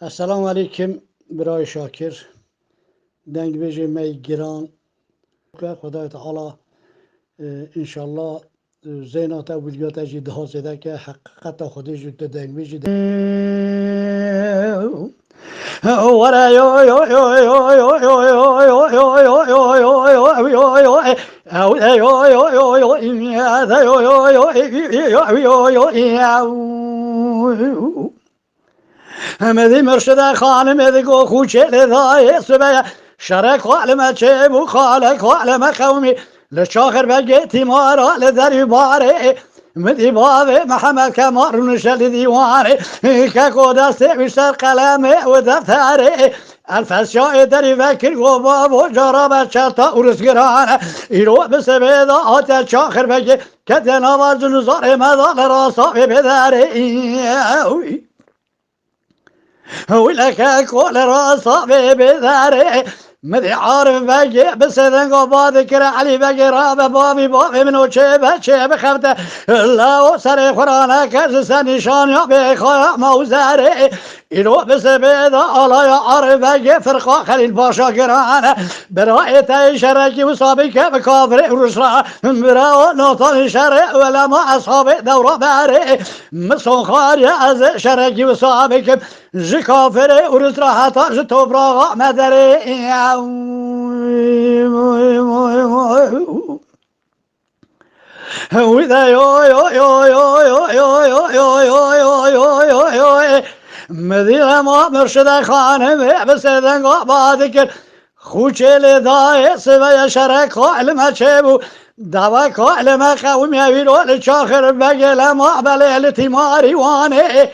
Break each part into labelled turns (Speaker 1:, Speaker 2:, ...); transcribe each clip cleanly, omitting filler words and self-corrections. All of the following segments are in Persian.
Speaker 1: السلام علیکم برای شاکر دنگ بیجی می گران که خدای تعالی انشالله زینات و ویدیوات جی ده زده که حقیقت خودی جد دنگ بیجی ورا یو یو یو یو یو یو یو یو یو یو یو یو یو یو او ده یو یو یو یو یا ده یو یو یو یو یو یو مدی مرشد خانم مدی گو خوچه لدای سبیا شرک عالم چه بو خالق عالم قومی لشاخر بگیتی مارا لدری باره مدی بابه محمد کمار نشل دیواره که قدست بیشتر قلمه و دفتره الفسیای دری وکر گو بابو جارا بچه تا ارزگرانه ایرو بسبیدا آتل چاخر بگی که تناواز نزار مدال راسا بدره ولك كل راسه بذاره مدي عارف باقي بس ذنقو باذكر علي باقي راب بابي منو شيبه خفته لا وسري قرانا كاس نشان يا بخا موزاري إلو بس بيضا الله يا عارف باقي فرقا خليل باشا قرانا برايته شركي وصابك بكافر ورسرا براو نوطن شرع ولا ما اصحاب دوره باري مصون خاري از شركي وصابك جي كافر ورسرا حتى جي توبراغا مدري وذا يو يو يو يو يو يو يو يو يو يو يو يو مدينة ما مرشد خانم بس ذنقا بادكر خوچه لدای سوی شرک علم چه دوا علم قومی ویرو چاخر بگل ما بلیل تیماری وانه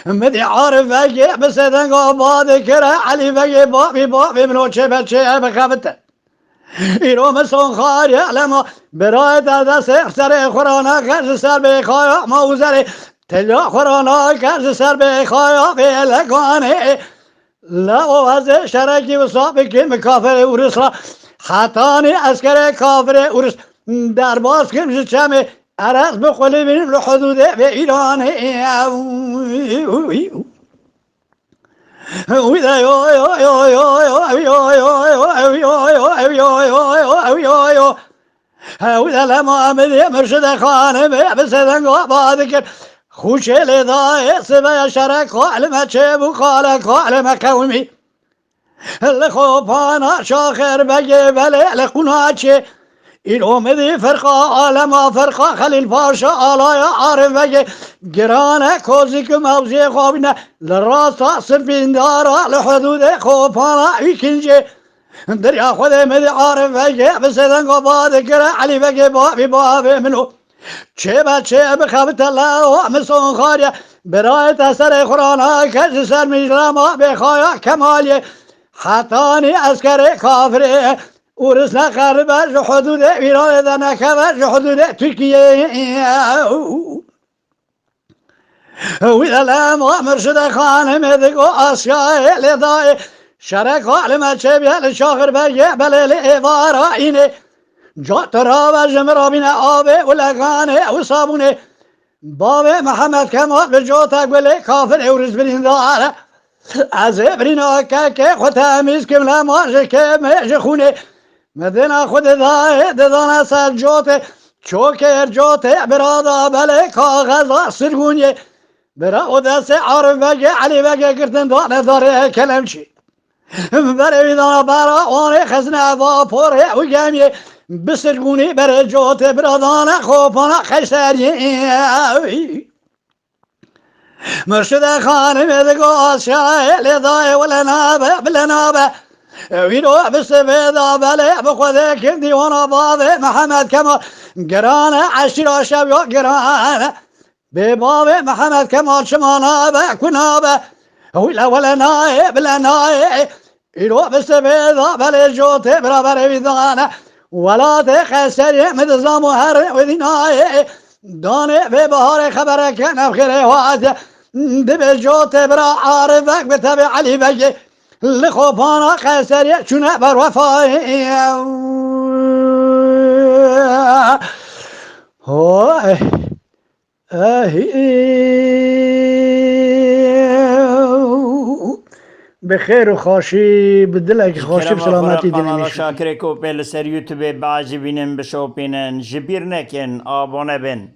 Speaker 1: مدی عارف بگی بس ذنقا بادكر علی بگی بابی منو چه بچه بخبته ایرو مسون خاری علما برای دست سر خورانا کش سر به خوایا موزره تجا خورانا کش سر به خوایا به لگانه لا از شرکی و سابقی مکافر اورس را حتانی اسکر کافر اورس در باز کمش چمه عرض بخولی بینیم رو حدود به ایرانه وذا يو يو يو يو يو يو يو يو يو يو يو وذا لما أمدي مرشد خانم بس ذنقو بادكر خوش لداي سبا شرك علم چه خالق علم قومي لخوفانا شاخر بگی بله لقونا چه این اومدی فرقا عالم فرقا خلیل پاشا آلای عارف بگی گرانه کوزی که موزی خوابینه لراسا سرفین دارا لحدود خوفانا ایکنجه دریا خود مدی عارف بگی بسیدن قباد کره علی بگی بابی منو چه بچه بخبت الله و مسون خاریه برای تسر قرآن کش سر میجرما بخوایا کمالیه حتانی اسکر کافره ورس نقرب حدود ایران دنکبر حدود ترکیه وإذا لما مرشد خانم دقو آسيا لداي شرك عالم شبيه لشاخر بيه بلل إبارة إني جات رابا جمرابين آبه ولغانه وصابونه بابه محمد كمال بجوتك بلي كافر ورز برين داره از برين که ختمیز کم لماش که مجخونه مدينة خود دانا سر جوته چوکر جوته برادا بله کاغذ سرگونیه برا دست عارف بگه علی بگه گرتن داره کلم چی برای ویدانا برا آنه خزنه و پره و گمیه بسرگونی برای جوته برادانه خوبانا خیسریه مرشد خانم دگو آسیای لدای ولنابه بلنابه ویرو بسبیدا بله بخوده که دیوانا بابه محمد کمال گرانه عشیرا شب یا گرانه به بابه محمد کمال شمانابه کنابه ولا نایه بلا نایه ایرو بسبیدا بله جوته برابر ویدانه ولات خسری مدزام و هر ودینایه دانه به بهار خبره که نبخیره وعده دب جوته برا عارفك بتبع علي بگی لخوفانا قيسرية چونه بر وفای بخير وخوشي بدلك خوشي
Speaker 2: کرم
Speaker 1: بسلامتي
Speaker 2: آخر قناة
Speaker 1: ديني
Speaker 2: شاكر کو پل سر یوتیوب بعجبینن بشوپینن جبیر نکن آبونه بن